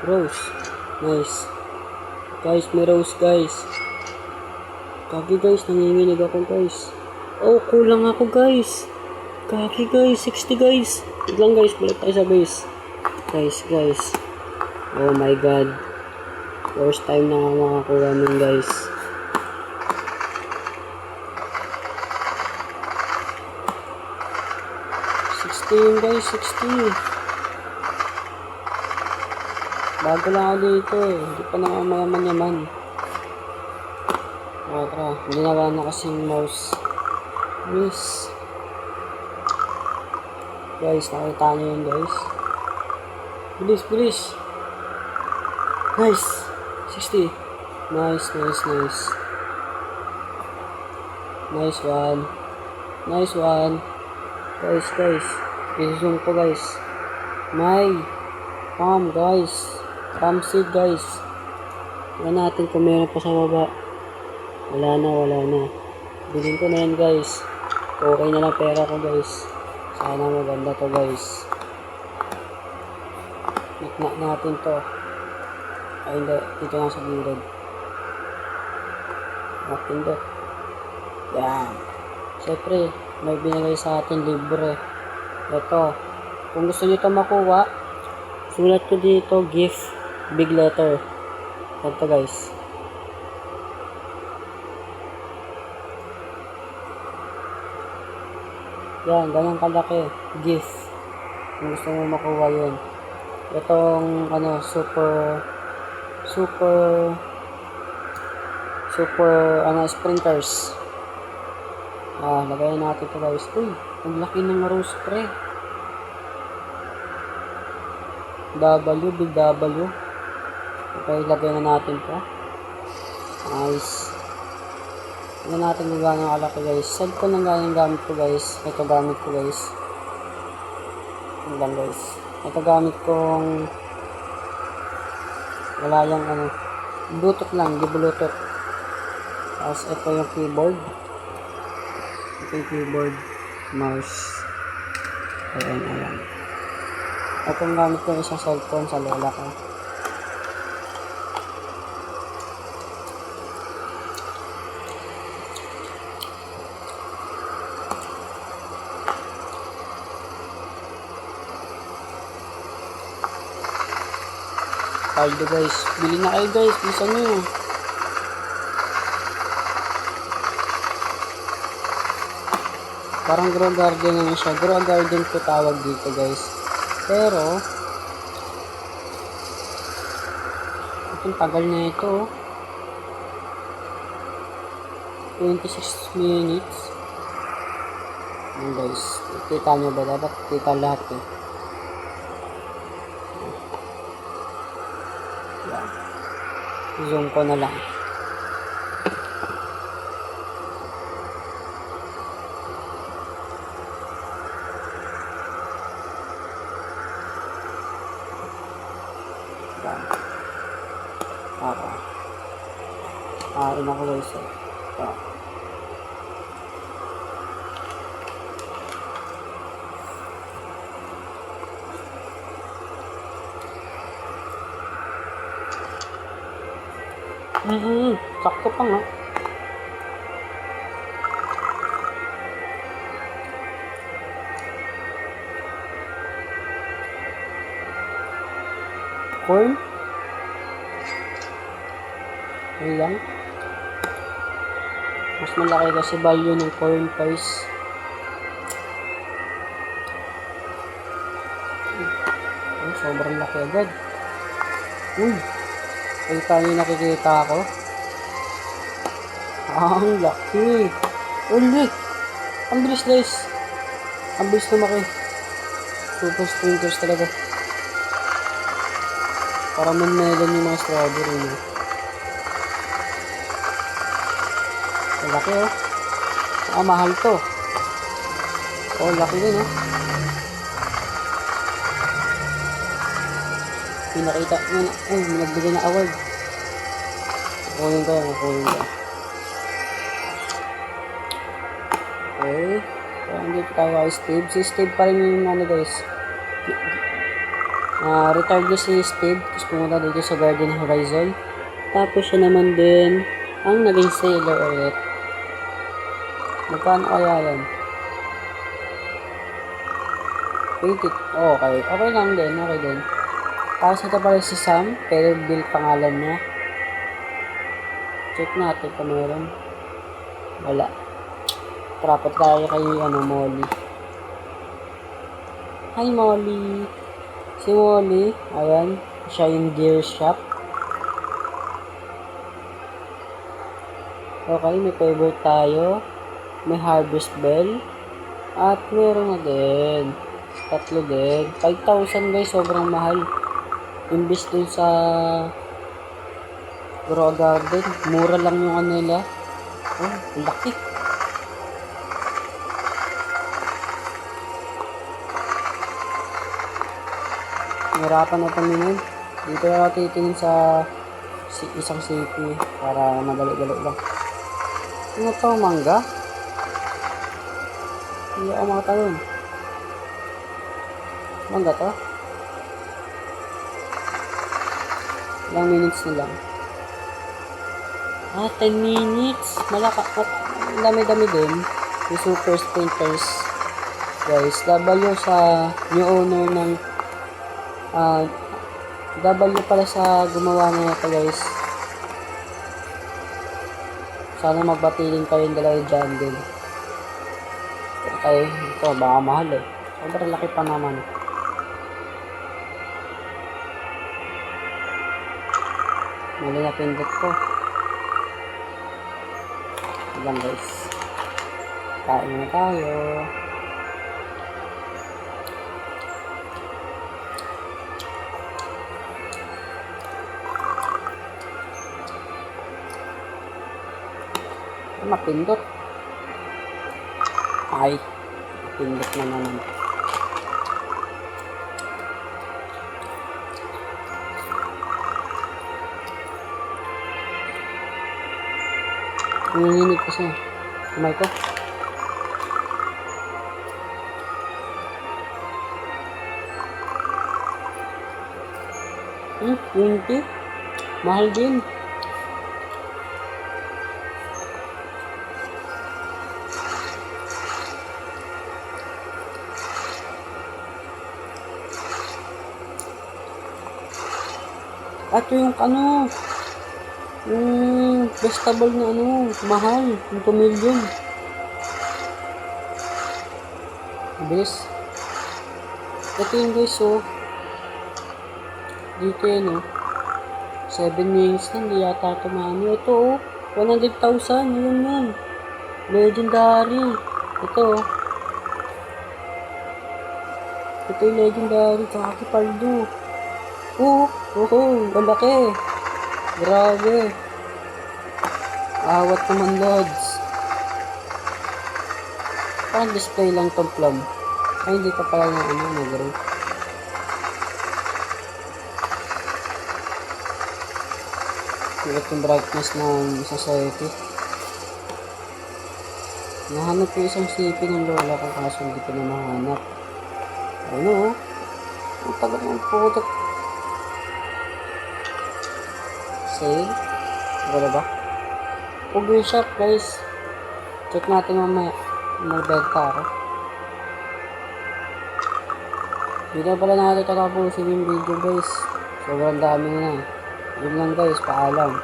Rose. Nice. Guys, may rose guys. Kagi guys, nanginginig ako guys. Oh, kulang ako guys. Kagi guys, 60 guys. Wait lang guys, balik tayo sa base. Guys. Oh my god. First time na nga makakuha nun guys. Guys, 60. Bago lang ako dito eh. Hindi pa naman mayaman-yaman. Tara. Ginawa na kasing mouse. Guys, nakita nyo yun guys. Bilis. Nice. 60. Nice. Nice one. Guys. I-zoom ko guys. Palm seed guys. Tignan natin kung meron pa sa baba. Wala na. Bilhin ko na yan guys. Okay na lang pera ko guys. Sana maganda to guys. Niknak natin to. Ay hindi. Dito lang sa gilid. Napindot. Yan. Siyempre, may binigay sa atin libre. Ito. Kung gusto nyo ito makuha, sulat ko dito, gift, big letter. Ito guys. Yan, ganyan kalaki. Gift. Kung gusto mo makuha yun. Itong, sprinters. Lagayan natin ito guys. Uy, ang laki ng rose pre. Big W. Okay, lagay na natin ito. Nice. Tignan natin kung gano'ng kalaki guys. Sad ko lang gano'ng gamit ko guys. Ito gamit ko guys. Lang guys. Ito gamit kong wala yung Bluetooth lang, di Bluetooth. Tapos ito yung keyboard. Mouse. Ayan. Itong gamit ko isang cellphone sa lola ko. Paldo guys. Bili na kayo guys. Bisa nyo. Parang grow garden na siya. Grow garden ko tawag dito guys. Pero itong tagal na ito. 26 minutes. Ayan guys. Kita nyo ba? Dapat kita lahat eh. Yan. Zoom ko na lang. Rin ako guys. Sakto pa nga. Corn. Ayan. Mas malaki kasi value ng corn guys. Sobrang laki agad. Ay tayo nakikita ako. Ang laki. Ulit. Ang bilis guys. Ang bilis lumaki. Super sprinters talaga. Para melon yung mga strawberry niya. Ang laki mahal to. Laki din Pinakita nyo na. Nagbigay na award. Kunin ko yan, kunin ko. Okay. So, andito tayo kay Steve. Si Steve pa rin yung ano guys. Retired na si Steve. Tapos pumunta dito sa Garden Horizon. Tapos siya naman din ang naging sailor ulit. Magkano kaya yan? 20. Okay. Okay lang din. Okay din. Tapos ito pala si Sam. Pero Bill pangalan niya. Check natin kung meron. Wala. Trapot tayo kay Molly. Hi Molly. Si Molly. Ayan. Siya yung gear shop. Okay. May favorite tayo. May harvest bell. At meron na din. Tatlo din. 5,000 guys. Sobrang mahal. Imbis dun sa Grow Garden. Mura lang yung ano nila. Oh, laki. Hirapan na tumingin. Dito na titingin sa isang city para madali-dali lang. Ano to? Mangga? Hindi ako makatalon. Mangga to? Ilang minutes na lang. 10 minutes. Dami-dami din. Yung super sprinters. Guys, W sa new owner ng W pala sa gumawa na ito guys. Sana magbatiling kayong dalawa dyan din. Okay, ito baka mahal eh. Sobrang laki pa naman. Mali na pindot ko. Ilan guys. Kain na tayo. Mapindot. Ay, mapindot na naman. Nanginginig kasi. Kamay ko. $20. Mahal din. At yung vegetable na mahal, yung 2 million. Bilis. Ito yun guys, dito yan 7 minutes na, hindi yata tumano. Ito 100,000, yun. Legendary. Ito yung legendary, kakipaldo. Ang laki. Grabe. Awat naman, Lods. Parang display lang tong plum. Ay, hindi ka pala nag-grow. Ito yung brightness ng society. Nahanap ko isang CP ng lola ko kaso hindi ko na mahanap. Ang tagal ng putot. Sale? Wala ba? Gear shop guys. Check natin mamaya. Magbenta ako. Dito pala natin tatapusin yung video guys. Sobrang dami na. Yun lang guys. Paalam.